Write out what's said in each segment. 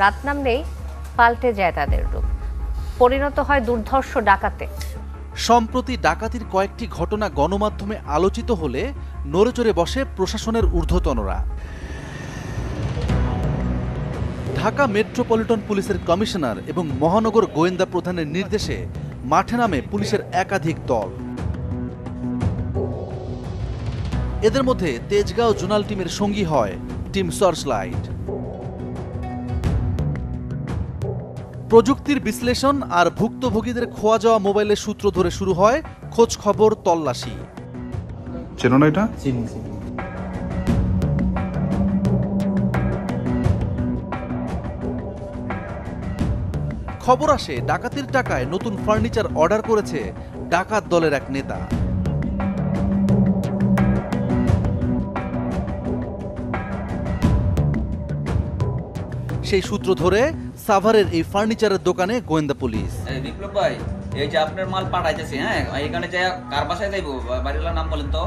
রাত নামলেই পাল্টে যায় তাদের রূপ, পরিণত হয় দুর্ধর্ষ ডাকাতে। সম্প্রতি ডাকাতির কয়েকটি ঘটনা গণমাধ্যমে আলোচিত হলে নড়েচড়ে বসে প্রশাসনের ঊর্ধ্বতনরা। ঢাকা মেট্রোপলিটন পুলিশের কমিশনার এবং মহানগর গোয়েন্দা প্রধানের নির্দেশে মাঠে নামে পুলিশের একাধিক দল। এদের মধ্যে তেজগাঁও জোনাল টিমের সঙ্গী হয় টিম সার্চলাইট। প্রযুক্তির বিশ্লেষণ আর ভুক্তভোগীদের খোয়া যাওয়া মোবাইলের সূত্র ধরে শুরু হয় খোঁজ খবর তল্লাশি। চেনো না এটা? খবর আসে ডাকাতির টাকায় নতুন ফার্নিচার অর্ডার করেছে ডাকাত দলের এক নেতা। সেই সূত্র ধরে সাভারের এই ফার্নিচারের দোকানে গোয়েন্দা পুলিশ। বিপ্লব ভাই, এই যে আপনার মাল পাঠাইতেছে, হ্যাঁ, এখানে যে কার বাসায় যাইবো, বাড়িওয়ালার নাম বলেন তো।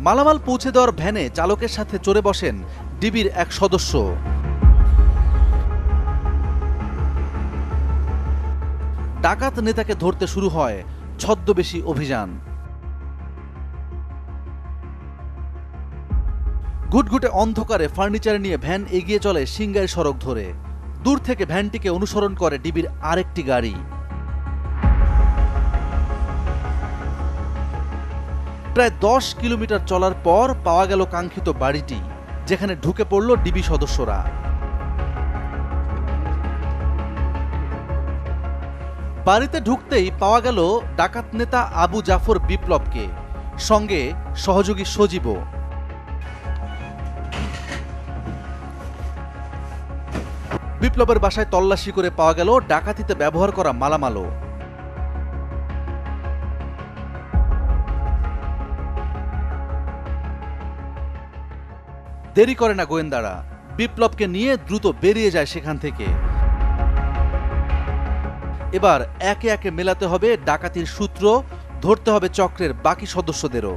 মালামাল পৌঁছে দেওয়ার ভ্যানে চালকের সাথে চড়ে বসেন ডিবির এক সদস্য। ডাকাত নেতাকে ধরতে শুরু হয় ছদ্মবেশী অভিযান। ঘুটঘুটে অন্ধকারে ফার্নিচার নিয়ে ভ্যান এগিয়ে চলে সিংগাইর সড়ক ধরে। দূর থেকে ভ্যানটিকে অনুসরণ করে ডিবির আরেকটি গাড়ি। প্রায় 10 কিলোমিটার চলার পর পাওয়া গেল কাঙ্ক্ষিত বাড়িটি, যেখানে ঢুকে পড়ল ডিবি সদস্যরা। বাড়িতে ঢুকতেই পাওয়া গেল ডাকাত নেতা আবু জাফর বিপ্লবকে, সঙ্গে সহযোগী সজীবও। বিপ্লবের বাসায় তল্লাশি করে পাওয়া গেল ডাকাতিতে ব্যবহার করা মালামালও। দেরি করে না গোয়েন্দারা, বিপ্লবকে নিয়ে দ্রুত বেরিয়ে যায় সেখান থেকে। এবার একে একে মেলাতে হবে ডাকাতির সূত্র, ধরতে হবে চক্রের বাকি সদস্যদেরও।